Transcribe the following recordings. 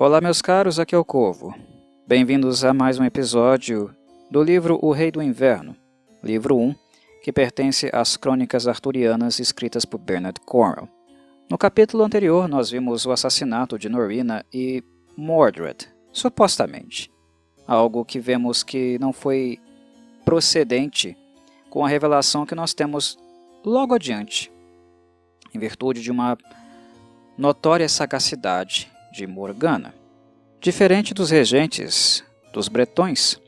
Olá, meus caros, aqui é o Corvo. Bem-vindos a mais um episódio do livro O Rei do Inverno, livro 1, que pertence às Crônicas Arturianas escritas por Bernard Cornwell. No capítulo anterior, nós vimos o assassinato de Norina e Mordred, supostamente. Algo que vemos que não foi procedente com a revelação que nós temos logo adiante, em virtude de uma notória sagacidade de Morgana. Diferente dos regentes dos bretões,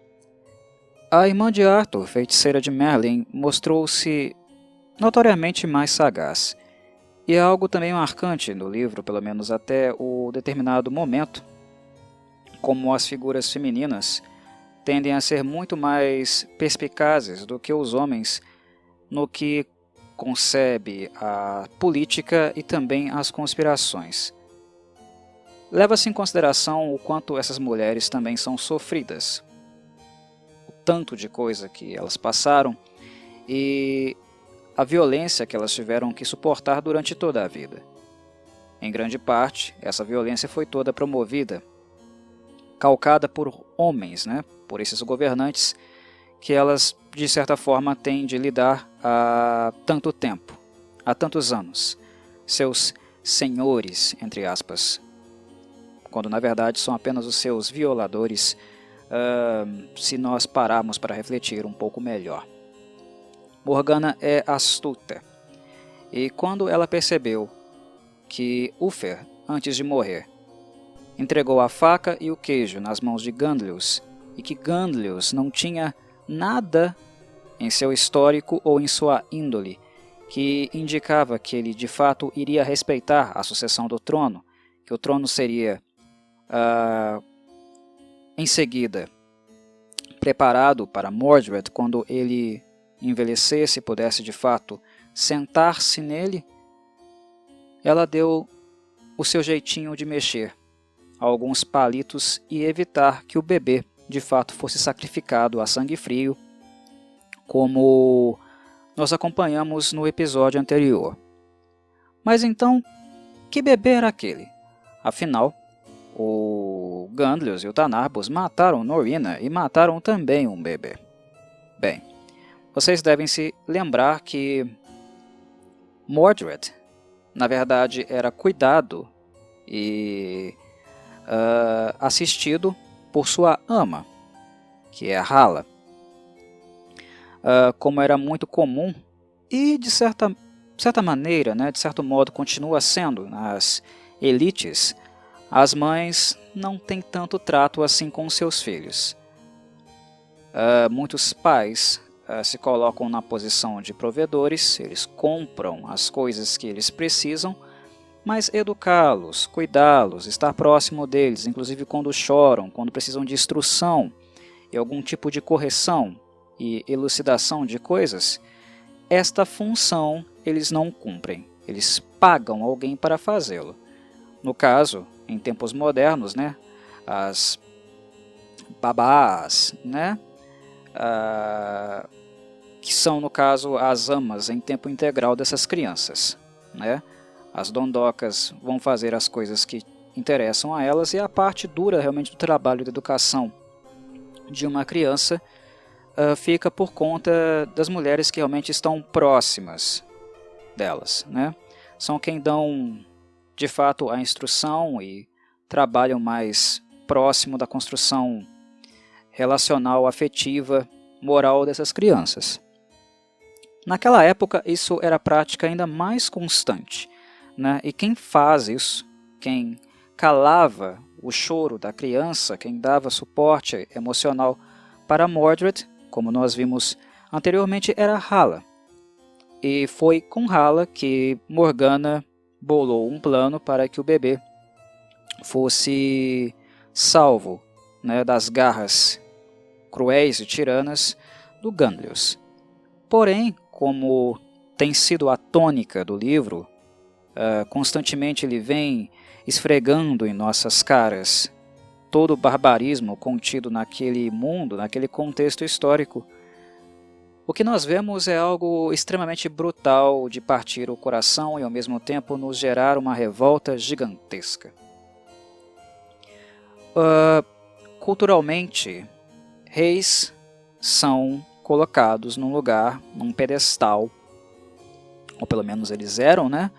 a irmã de Arthur, feiticeira de Merlin, mostrou-se notoriamente mais sagaz. E é algo também marcante no livro, pelo menos até o determinado momento, como as figuras femininas tendem a ser muito mais perspicazes do que os homens no que concebe a política e também as conspirações. Leva-se em consideração o quanto essas mulheres também são sofridas, o tanto de coisa que elas passaram e a violência que elas tiveram que suportar durante toda a vida. Em grande parte, essa violência foi toda promovida, calcada por homens, por esses governantes que elas, de certa forma, têm de lidar há tanto tempo, há tantos anos, seus senhores, entre aspas, quando na verdade são apenas os seus violadores, se nós pararmos para refletir um pouco melhor. Morgana é astuta, e quando ela percebeu que Uther, antes de morrer, entregou a faca e o queijo nas mãos de Gandlius, e que Gandlius não tinha nada em seu histórico ou em sua índole que indicava que ele de fato iria respeitar a sucessão do trono, que o trono seria em seguida preparado para Mordred quando ele envelhecesse e pudesse de fato sentar-se nele, ela deu o seu jeitinho de mexer alguns palitos e evitar que o bebê de fato fosse sacrificado a sangue frio, como nós acompanhamos no episódio anterior. Mas então, que bebê era aquele? Afinal, o Gandlius e o Tanarbus mataram Norina e mataram também um bebê. Bem, vocês devem se lembrar que Mordred, na verdade, era cuidado e assistido por sua ama, que é a Hala. Como era muito comum e de certa maneira, de certo modo, continua sendo nas elites, as mães não têm tanto trato assim com seus filhos. Muitos pais se colocam na posição de provedores, eles compram as coisas que eles precisam, mas educá-los, cuidá-los, estar próximo deles, inclusive quando choram, quando precisam de instrução e algum tipo de correção e elucidação de coisas, esta função eles não cumprem, eles pagam alguém para fazê-lo. No caso, em tempos modernos, as babás, que são, no caso, as amas em tempo integral dessas crianças. As dondocas vão fazer as coisas que interessam a elas e a parte dura realmente do trabalho de educação de uma criança fica por conta das mulheres que realmente estão próximas delas. São quem dão de fato a instrução e trabalham mais próximo da construção relacional, afetiva, moral dessas crianças. Naquela época isso era prática ainda mais constante, e quem faz isso, quem calava o choro da criança, quem dava suporte emocional para Mordred, como nós vimos anteriormente, era Hala. E foi com Hala que Morgana bolou um plano para que o bebê fosse salvo das garras cruéis e tiranas do Gandlius. Porém, como tem sido a tônica do livro, constantemente ele vem esfregando em nossas caras todo o barbarismo contido naquele mundo, naquele contexto histórico. O que nós vemos é algo extremamente brutal de partir o coração e ao mesmo tempo nos gerar uma revolta gigantesca. culturalmente, reis são colocados num lugar, num pedestal, ou pelo menos eles eram, né?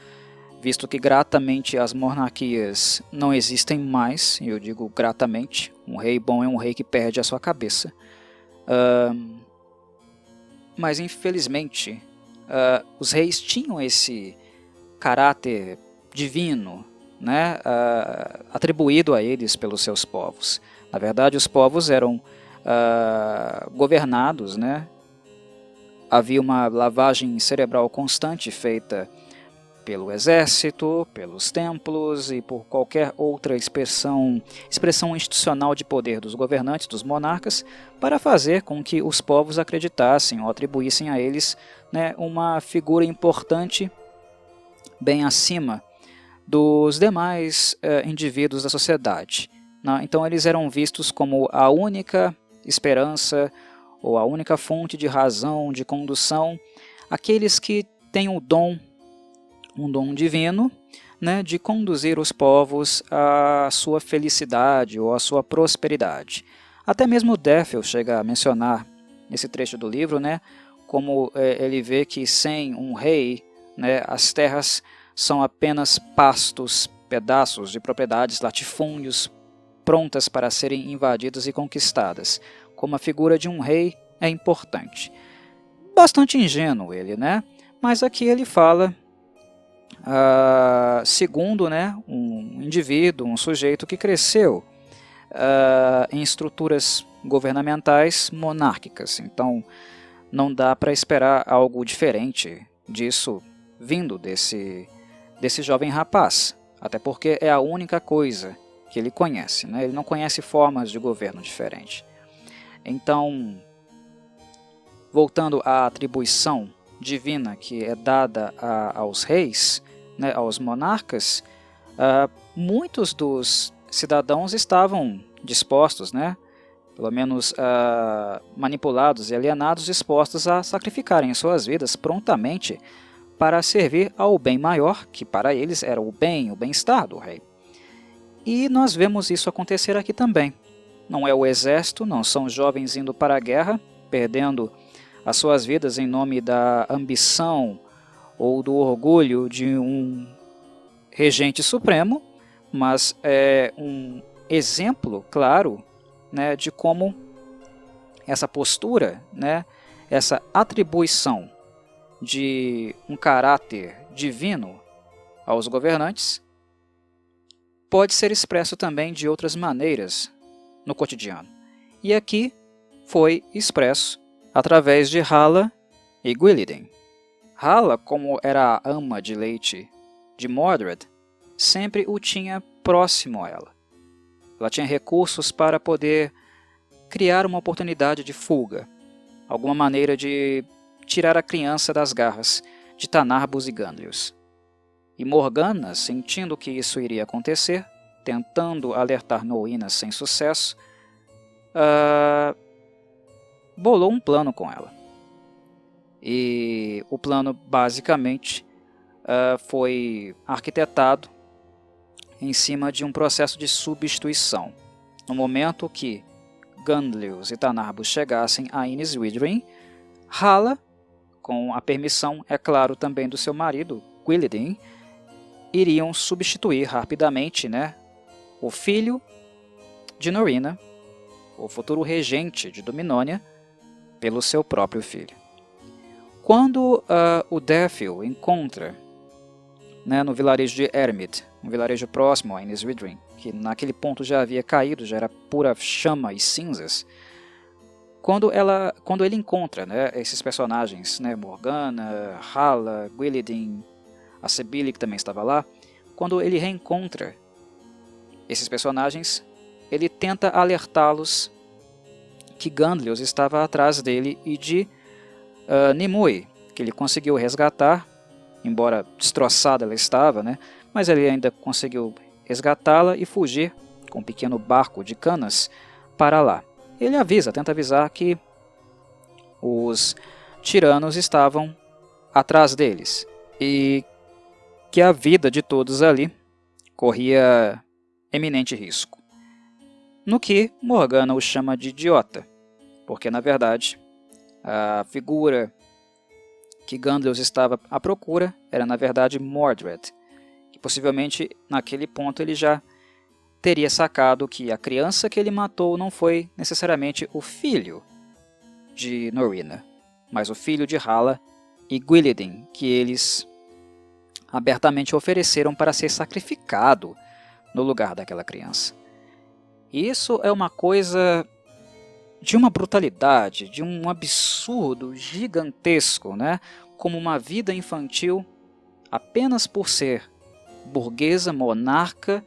Visto que gratamente as monarquias não existem mais, e eu digo gratamente, um rei bom é um rei que perde a sua cabeça. Mas infelizmente, os reis tinham esse caráter divino, né, atribuído a eles pelos seus povos. Na verdade, os povos eram governados, né? Havia uma lavagem cerebral constante feita pelo exército, pelos templos e por qualquer outra expressão institucional de poder dos governantes, dos monarcas, para fazer com que os povos acreditassem ou atribuíssem a eles, né, uma figura importante bem acima dos demais indivíduos da sociedade. Né? Então eles eram vistos como a única esperança ou a única fonte de razão, de condução, aqueles que têm o dom, um dom divino, né, de conduzir os povos à sua felicidade ou à sua prosperidade. Até mesmo Défil chega a mencionar nesse trecho do livro, né, como ele vê que sem um rei, né, as terras são apenas pastos, pedaços de propriedades, latifúndios, prontas para serem invadidas e conquistadas. Como a figura de um rei é importante. Bastante ingênuo ele, né? Mas aqui ele fala segundo, né, um indivíduo, um sujeito que cresceu em estruturas governamentais monárquicas. Então, não dá para esperar algo diferente disso vindo desse jovem rapaz, até porque é a única coisa que ele conhece, né? Ele não conhece formas de governo diferentes. Então, voltando à atribuição divina que é dada aos reis, né, aos monarcas, muitos dos cidadãos estavam dispostos, né, pelo menos manipulados e alienados, dispostos a sacrificarem suas vidas prontamente para servir ao bem maior, que para eles era o bem-estar do rei. E nós vemos isso acontecer aqui também. Não é o exército, não são jovens indo para a guerra, perdendo as suas vidas em nome da ambição ou do orgulho de um regente supremo, mas é um exemplo claro, né, de como essa postura, né, essa atribuição de um caráter divino aos governantes pode ser expresso também de outras maneiras no cotidiano. E aqui foi expresso através de Hala e Gwilydin. Hala, como era a ama de leite de Mordred, sempre o tinha próximo a ela. Ela tinha recursos para poder criar uma oportunidade de fuga, alguma maneira de tirar a criança das garras de Tanarbus e Gandlius. E Morgana, sentindo que isso iria acontecer, tentando alertar Nowina sem sucesso, bolou um plano com ela. E o plano basicamente foi arquitetado em cima de um processo de substituição. No momento que Gandlius e Tanarbus chegassem a Innis Withering, Hala, com a permissão, é claro, também do seu marido, Gwilydin, iriam substituir rapidamente, né, o filho de Norina, o futuro regente de Dominónia, pelo seu próprio filho. Quando o Défil encontra, né, no vilarejo de Ermid, um vilarejo próximo a Innis Withering, que naquele ponto já havia caído, já era pura chama e cinzas, quando ele encontra, né, esses personagens, né, Morgana, Hala, Gwilydin, a Sebille, que também estava lá, quando ele reencontra esses personagens, ele tenta alertá-los que Gandlius estava atrás dele e de Nimue, que ele conseguiu resgatar, embora destroçada ela estava, né, mas ele ainda conseguiu resgatá-la e fugir com um pequeno barco de canas para lá. Ele tenta avisar que os tiranos estavam atrás deles e que a vida de todos ali corria eminente risco. no que Morgana o chama de idiota, porque na verdade a figura que Gandalf estava à procura era na verdade Mordred, que possivelmente naquele ponto ele já teria sacado que a criança que ele matou não foi necessariamente o filho de Norina, mas o filho de Hala e Gwilydin, que eles abertamente ofereceram para ser sacrificado no lugar daquela criança. E isso é uma coisa de uma brutalidade, de um absurdo gigantesco, né? Como uma vida infantil, apenas por ser burguesa, monarca,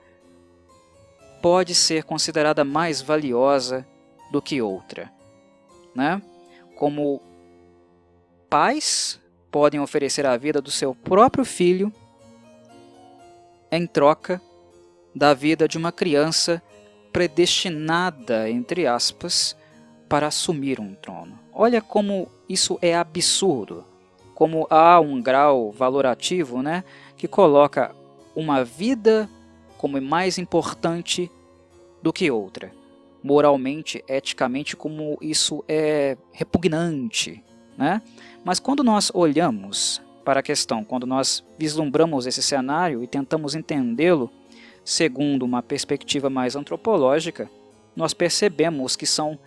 pode ser considerada mais valiosa do que outra, né? Como pais podem oferecer a vida do seu próprio filho em troca da vida de uma criança predestinada, entre aspas, para assumir um trono. Olha como isso é absurdo, como há um grau valorativo, né, que coloca uma vida como mais importante do que outra. Moralmente, eticamente, como isso é repugnante, né? Mas quando nós olhamos para a questão, quando nós vislumbramos esse cenário e tentamos entendê-lo segundo uma perspectiva mais antropológica, nós percebemos que são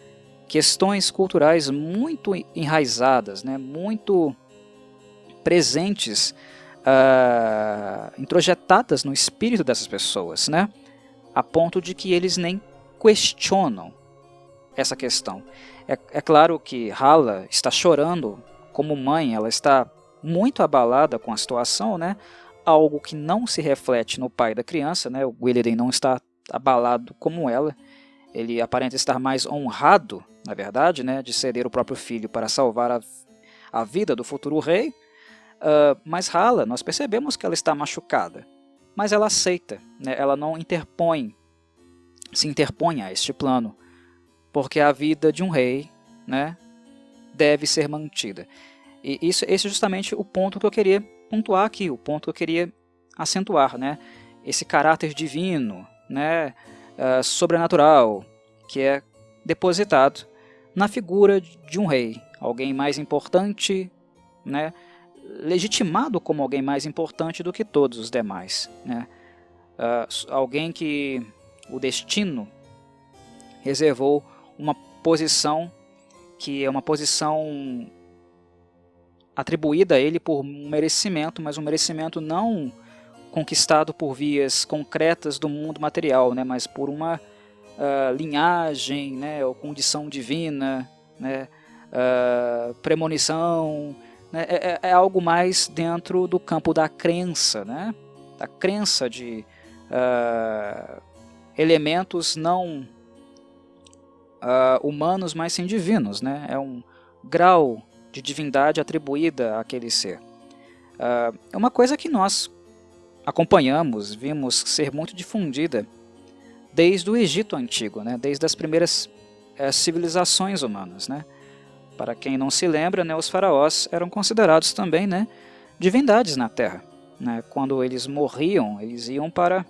questões culturais muito enraizadas, né? Muito presentes, introjetadas no espírito dessas pessoas, né? A ponto de que eles nem questionam essa questão. É claro que Hala está chorando como mãe, ela está muito abalada com a situação, né? Algo que não se reflete no pai da criança, né? O Gwilydin não está abalado como ela, ele aparenta estar mais honrado, na verdade, né? De ceder o próprio filho para salvar a vida do futuro rei, mas Hala, nós percebemos que ela está machucada, mas ela aceita, né? Ela não se interpõe a este plano, porque a vida de um rei, né, deve ser mantida. E esse é justamente o ponto que eu queria pontuar aqui, o ponto que eu queria acentuar, né? Esse caráter divino, né, sobrenatural, que é depositado na figura de um rei, alguém mais importante, né, legitimado como alguém mais importante do que todos os demais, né? Alguém que o destino reservou uma posição que é uma posição atribuída a ele por um merecimento, mas um merecimento não conquistado por vias concretas do mundo material, né, mas por uma linhagem, né, ou condição divina, né, premonição, né, é algo mais dentro do campo da crença, né, da crença de elementos não humanos, mas sim divinos, né, é um grau de divindade atribuída àquele ser. É uma coisa que nós acompanhamos, vimos ser muito difundida desde o Egito Antigo, né? Desde as primeiras civilizações humanas, né? Para quem não se lembra, né, os faraós eram considerados também, né, divindades na Terra, né? Quando eles morriam, eles iam para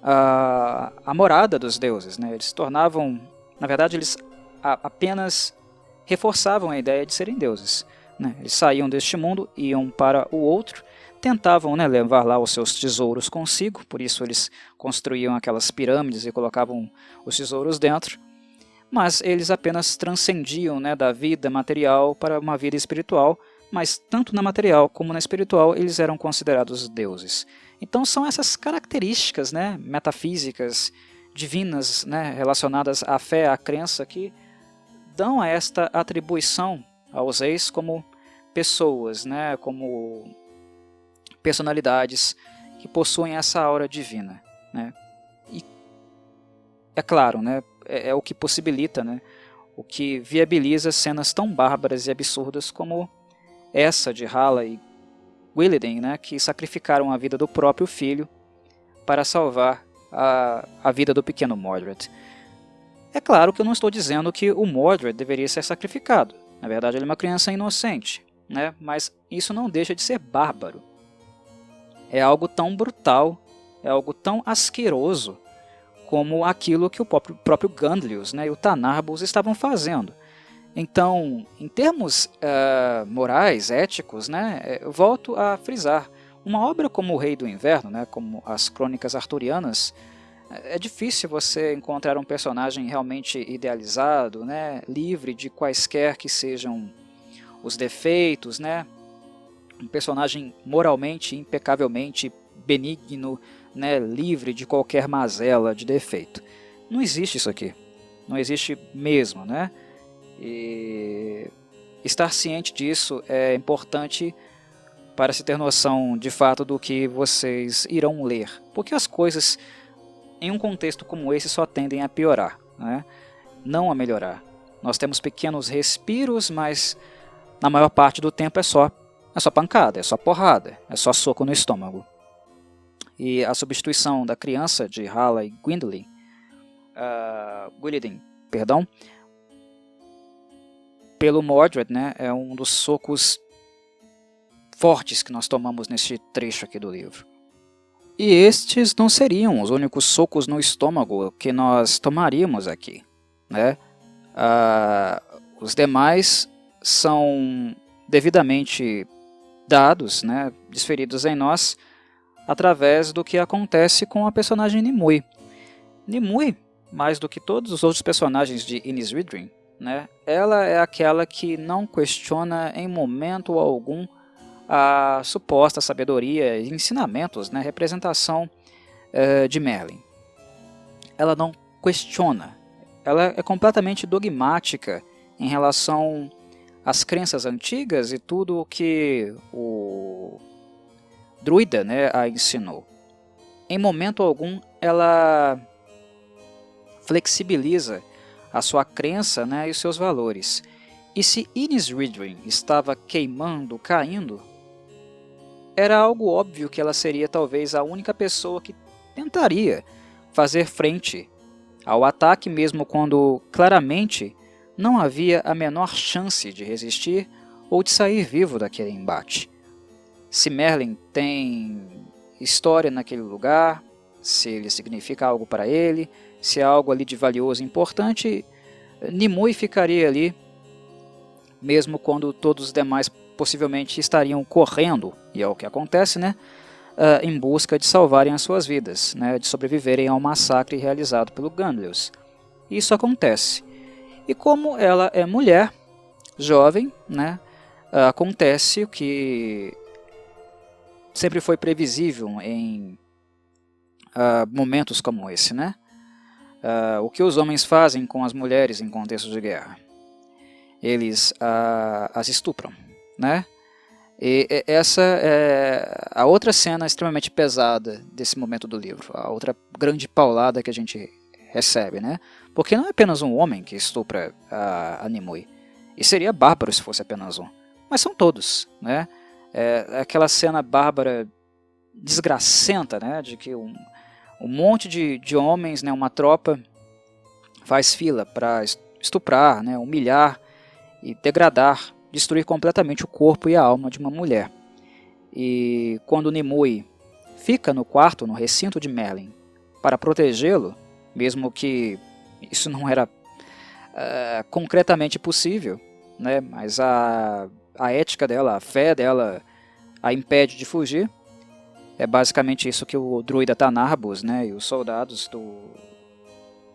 a morada dos deuses, né? Eles se tornavam, na verdade, eles apenas reforçavam a ideia de serem deuses, né? Eles saíam deste mundo, iam para o outro, tentavam, né, levar lá os seus tesouros consigo, por isso eles construíam aquelas pirâmides e colocavam os tesouros dentro, mas eles apenas transcendiam, né, da vida material para uma vida espiritual, mas tanto na material como na espiritual eles eram considerados deuses. Então são essas características, né, metafísicas, divinas, né, relacionadas à fé, à crença, que dão a esta atribuição aos reis como pessoas, né, como personalidades que possuem essa aura divina, né? E é claro, né, é o que possibilita, né, o que viabiliza cenas tão bárbaras e absurdas como essa de Hala e Gwilydin, né, que sacrificaram a vida do próprio filho para salvar a vida do pequeno Mordred. É claro que eu não estou dizendo que o Mordred deveria ser sacrificado. Na verdade, ele é uma criança inocente, né? Mas isso não deixa de ser bárbaro. É algo tão brutal, é algo tão asqueroso como aquilo que o próprio Gandlius, né, e o Tanarbus estavam fazendo. Então, em termos morais, éticos, né, eu volto a frisar, uma obra como O Rei do Inverno, né, como as Crônicas Arturianas, é difícil você encontrar um personagem realmente idealizado, né, livre de quaisquer que sejam os defeitos, né, um personagem moralmente, impecavelmente benigno, né, livre de qualquer mazela, de defeito. Não existe isso aqui, não existe mesmo, né? E estar ciente disso é importante para se ter noção de fato do que vocês irão ler, porque as coisas em um contexto como esse só tendem a piorar, né? Não a melhorar. Nós temos pequenos respiros, mas na maior parte do tempo é só pancada, é só porrada, é só soco no estômago. E a substituição da criança de Hala e Gwendolyn, perdão, pelo Mordred, né, é um dos socos fortes que nós tomamos neste trecho aqui do livro. E estes não seriam os únicos socos no estômago que nós tomaríamos aqui, né? Os demais são devidamente dados, né, desferidos em nós, através do que acontece com a personagem Nimue. Nimue, mais do que todos os outros personagens de Innis Withering, né, ela é aquela que não questiona em momento algum a suposta sabedoria e ensinamentos, né, representação de Merlin. Ela não questiona, ela é completamente dogmática em relação às crenças antigas e tudo o que o druida, né, a ensinou. Em momento algum ela flexibiliza a sua crença, né, e os seus valores. E se Innis Withering estava queimando, caindo, era algo óbvio que ela seria talvez a única pessoa que tentaria fazer frente ao ataque, mesmo quando claramente não havia a menor chance de resistir ou de sair vivo daquele embate. Se Merlin tem história naquele lugar, se ele significa algo para ele, se é algo ali de valioso e importante, Nimue ficaria ali, mesmo quando todos os demais possivelmente estariam correndo, e é o que acontece, né, em busca de salvarem as suas vidas, né, de sobreviverem ao massacre realizado pelo Gandlius. Isso acontece. E como ela é mulher, jovem, né, acontece o que sempre foi previsível em momentos como esse, né? O que os homens fazem com as mulheres em contextos de guerra? Eles as estupram, né? E essa é a outra cena extremamente pesada desse momento do livro, a outra grande paulada que a gente recebe, né? Porque não é apenas um homem que estupra a Nimue, e seria bárbaro se fosse apenas um, mas são todos, né? É aquela cena bárbara, desgracenta, né? De que um monte de homens, né, uma tropa, faz fila para estuprar, né, humilhar e degradar, destruir completamente o corpo e a alma de uma mulher. E quando Nimue fica no quarto, no recinto de Merlin, para protegê-lo, mesmo que isso não era concretamente possível, né, mas a ética dela, a fé dela a impede de fugir. É basicamente isso que o druida Tanarbus, né, e os soldados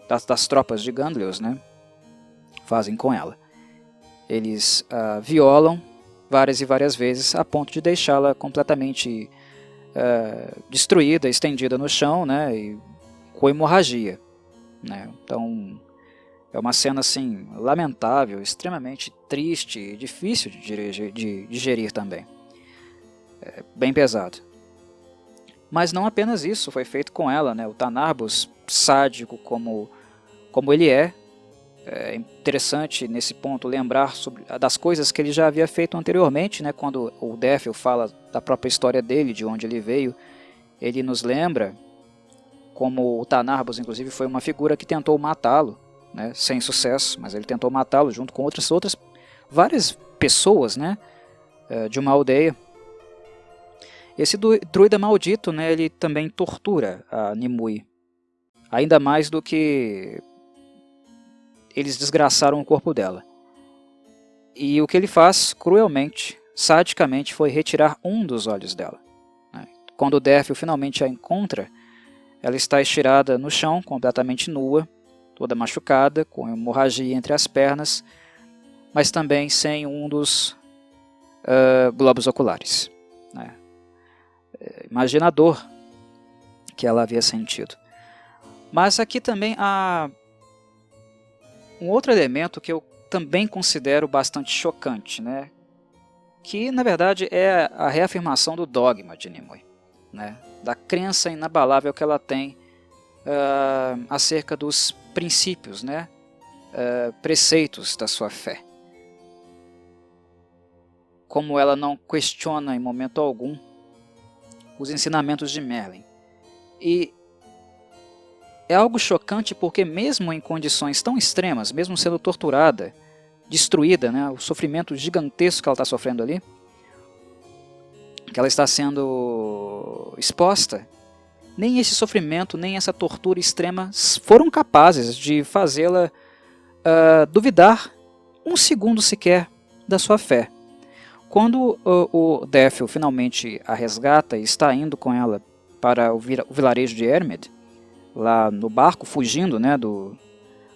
das tropas de Gandlius, né, fazem com ela. Eles violam várias e várias vezes a ponto de deixá-la completamente destruída, estendida no chão, né, e com hemorragia, né. Então é uma cena assim lamentável, extremamente triste e difícil de digerir também. É bem pesado. Mas não apenas isso foi feito com ela, né? O Tanarbus, sádico como ele é interessante nesse ponto lembrar das coisas que ele já havia feito anteriormente, né? Quando o Défil fala da própria história dele, de onde ele veio, ele nos lembra como o Tanarbus, inclusive, foi uma figura que tentou matá-lo, né? Sem sucesso, mas ele tentou matá-lo junto com outras várias pessoas, né? De uma aldeia. Esse druida maldito, né, ele também tortura a Nimue ainda mais do que eles desgraçaram o corpo dela. E o que ele faz, cruelmente, sadicamente, foi retirar um dos olhos dela. Quando o Daryl finalmente a encontra, ela está estirada no chão, completamente nua, toda machucada, com hemorragia entre as pernas, mas também sem um dos globos oculares. Imagina a dor que ela havia sentido. Mas aqui também há um outro elemento que eu também considero bastante chocante, né? Que na verdade é a reafirmação do dogma de Nimue, né? Da crença inabalável que ela tem acerca dos princípios, né? Preceitos da sua fé. Como ela não questiona em momento algum os ensinamentos de Merlin. E é algo chocante porque mesmo em condições tão extremas, mesmo sendo torturada, destruída, né, o sofrimento gigantesco que ela está sofrendo ali, que ela está sendo exposta, nem esse sofrimento, nem essa tortura extrema foram capazes de fazê-la duvidar um segundo sequer da sua fé. Quando o Daryl finalmente a resgata e está indo com ela para o vilarejo de Ermid, lá no barco, fugindo, né,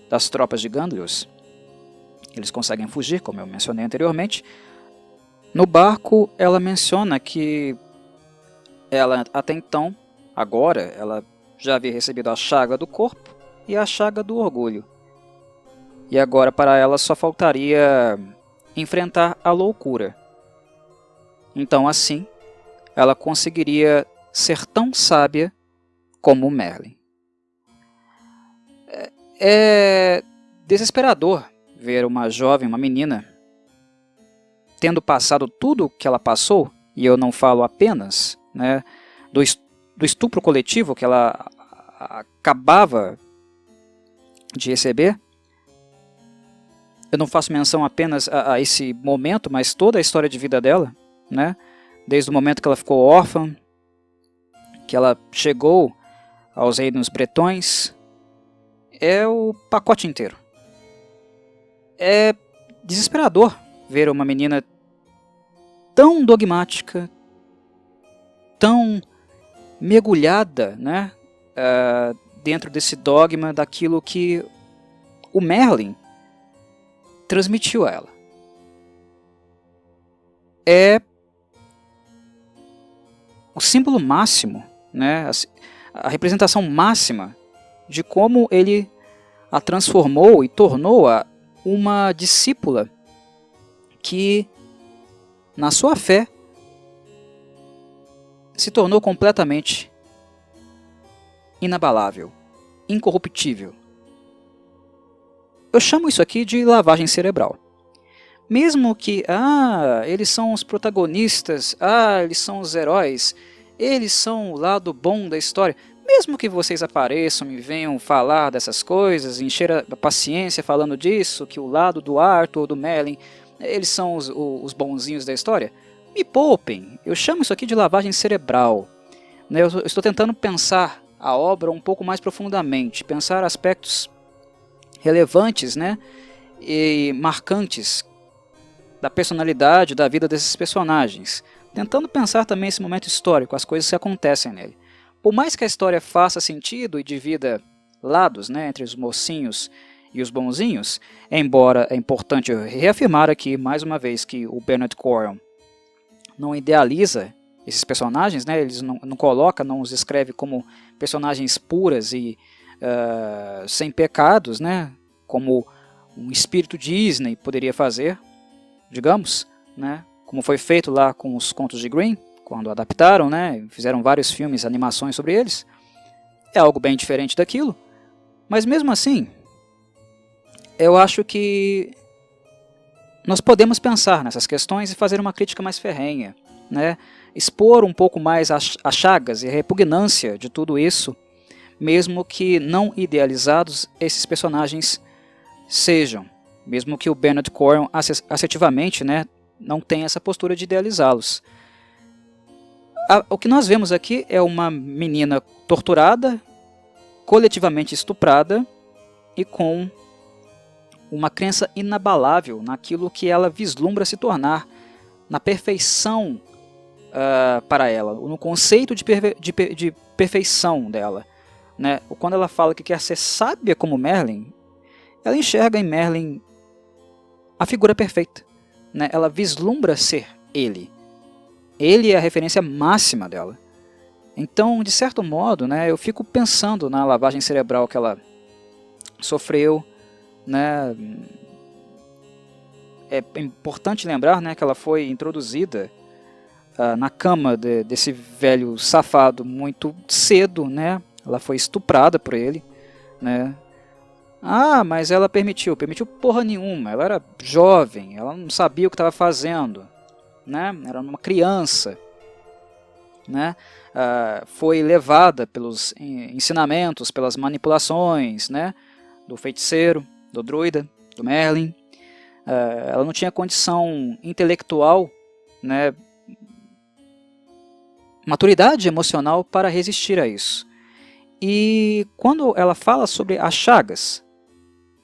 das tropas de Gandlius, eles conseguem fugir, como eu mencionei anteriormente. No barco, ela menciona que ela, até então, agora, ela já havia recebido a chaga do corpo e a chaga do orgulho. E agora, para ela, só faltaria enfrentar a loucura. Então, assim, ela conseguiria ser tão sábia como Merlin. É desesperador ver uma jovem, uma menina, tendo passado tudo o que ela passou, e eu não falo apenas, né, do estupro coletivo que ela acabava de receber. Eu não faço menção apenas a esse momento, mas toda a história de vida dela, né, desde o momento que ela ficou órfã, que ela chegou aos reinos bretões, é o pacote inteiro. É desesperador ver uma menina tão dogmática, tão mergulhada, né, dentro desse dogma daquilo que o Merlin transmitiu a ela. É o símbolo máximo, né, a representação máxima de como ele a transformou e tornou-a uma discípula que, na sua fé, se tornou completamente inabalável, incorruptível. Eu chamo isso aqui de lavagem cerebral. Mesmo que, eles são os protagonistas, eles são os heróis, eles são o lado bom da história, mesmo que vocês apareçam e venham falar dessas coisas, encher a paciência falando disso, que o lado do Arthur ou do Merlin, eles são os bonzinhos da história, me poupem, eu chamo isso aqui de lavagem cerebral. Eu estou tentando pensar a obra um pouco mais profundamente, pensar aspectos relevantes, né, e marcantes da personalidade, da vida desses personagens, tentando pensar também esse momento histórico, as coisas que acontecem nele. Por mais que a história faça sentido e divida lados, né, entre os mocinhos e os bonzinhos, embora é importante reafirmar aqui, mais uma vez, que o Bernard Cornwell não idealiza esses personagens, né, eles não coloca, não os escreve como personagens puras e sem pecados, né, como um espírito Disney poderia fazer, digamos, né, como foi feito lá com os contos de Grimm, quando adaptaram, né, fizeram vários filmes, animações sobre eles. É algo bem diferente daquilo, mas mesmo assim, eu acho que nós podemos pensar nessas questões e fazer uma crítica mais ferrenha, né, expor um pouco mais as chagas e a repugnância de tudo isso, mesmo que não idealizados esses personagens sejam, mesmo que o Bernard Cornwell assertivamente, né, não tenha essa postura de idealizá-los. O que nós vemos aqui é uma menina torturada, coletivamente estuprada e com uma crença inabalável naquilo que ela vislumbra se tornar, na perfeição para ela, no conceito de perfeição dela. Né? Quando ela fala que quer ser sábia como Merlin, ela enxerga em Merlin a figura perfeita. Né? Ela vislumbra ser ele. Ele é a referência máxima dela. Então, de certo modo, né, eu fico pensando na lavagem cerebral que ela sofreu. Né? É importante lembrar, né, que ela foi introduzida na cama desse velho safado muito cedo. Né? Ela foi estuprada por ele. Né? Ah, mas ela permitiu porra nenhuma. Ela era jovem, ela não sabia o que estava fazendo. Né? Era uma criança. Né? Foi levada pelos ensinamentos, pelas manipulações, né, do feiticeiro, do druida, do Merlin. Ela não tinha condição intelectual, né, maturidade emocional para resistir a isso. E quando ela fala sobre as chagas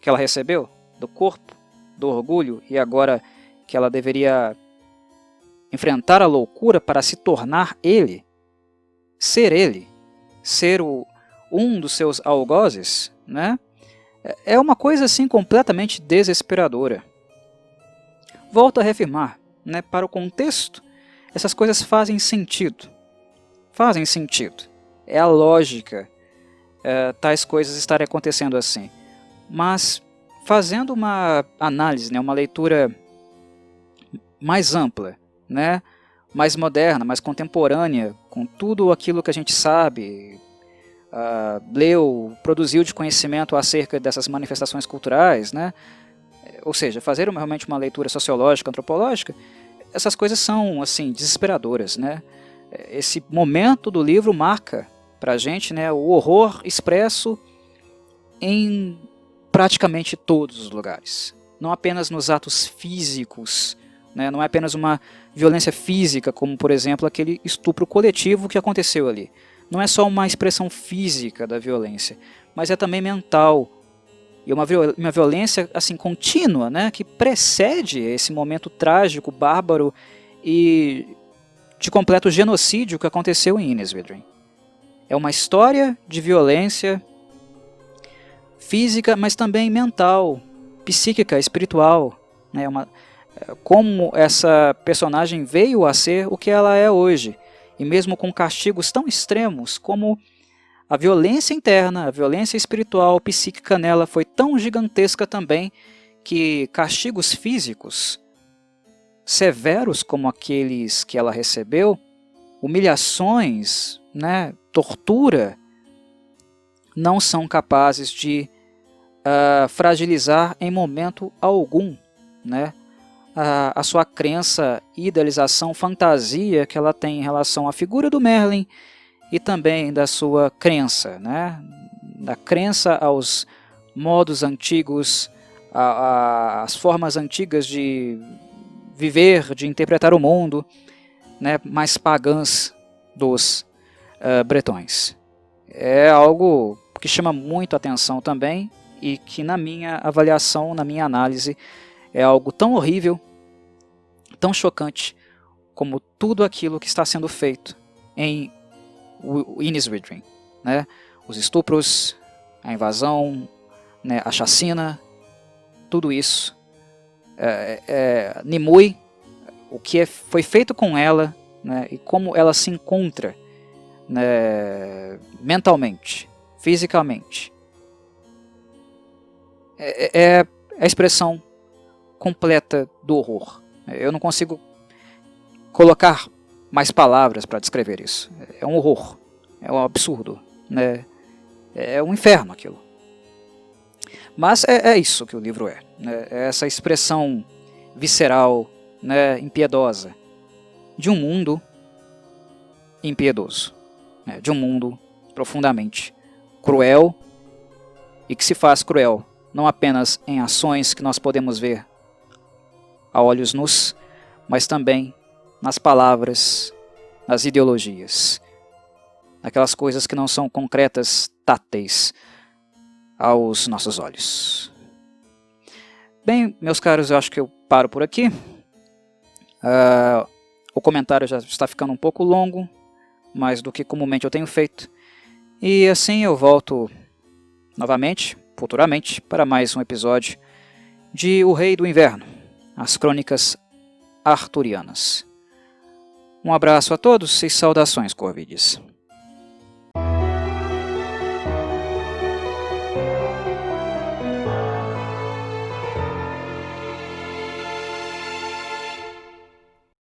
que ela recebeu do corpo, do orgulho, e agora que ela deveria enfrentar a loucura para se tornar ele, ser um dos seus algozes, né? É uma coisa assim completamente desesperadora. Volto a reafirmar, né, para o contexto, essas coisas fazem sentido. Fazem sentido. É a lógica tais coisas estarem acontecendo assim. Mas fazendo uma análise, né, uma leitura mais ampla, né, mais moderna, mais contemporânea, com tudo aquilo que a gente sabe, leu, produziu de conhecimento acerca dessas manifestações culturais, né? Ou seja, fazer realmente uma leitura sociológica, antropológica, essas coisas são assim desesperadoras. Né? Esse momento do livro marca para a gente, né, o horror expresso em praticamente todos os lugares. Não apenas nos atos físicos, né? Não é apenas uma violência física, como por exemplo aquele estupro coletivo que aconteceu ali. Não é só uma expressão física da violência, mas é também mental. E uma violência assim contínua, né, que precede esse momento trágico, bárbaro e de completo genocídio que aconteceu em Innisfree. É uma história de violência física, mas também mental, psíquica, espiritual. Né, como essa personagem veio a ser o que ela é hoje. E mesmo com castigos tão extremos como a violência interna, a violência espiritual, psíquica nela foi tão gigantesca também que castigos físicos severos como aqueles que ela recebeu, humilhações, né, tortura, não são capazes de fragilizar em momento algum, né, a sua crença, idealização, fantasia que ela tem em relação à figura do Merlin e também da sua crença, né? Da crença aos modos antigos, às formas antigas de viver, de interpretar o mundo, né? Mais pagãs dos bretões. É algo que chama muito atenção também e que na minha avaliação, na minha análise, é algo tão horrível, tão chocante, como tudo aquilo que está sendo feito em Innisfree, né? Os estupros, a invasão, né? A chacina, tudo isso. Nimue, o que foi feito com ela, né? E como ela se encontra, né? Mentalmente, fisicamente. É a expressão completa do horror. Eu não consigo colocar mais palavras para descrever isso. É um horror, é um absurdo, né? É um inferno aquilo. Mas é isso que o livro é, né? É essa expressão visceral, né, impiedosa de um mundo impiedoso, né? De um mundo profundamente cruel e que se faz cruel não apenas em ações que nós podemos ver a olhos nus, mas também nas palavras, nas ideologias, naquelas coisas que não são concretas, táteis aos nossos olhos. Bem, meus caros, eu acho que eu paro por aqui. O comentário já está ficando um pouco longo, mais do que comumente eu tenho feito. E assim eu volto novamente, futuramente, para mais um episódio de O Rei do Inverno, as Crônicas Arturianas. Um abraço a todos e saudações, Corvides.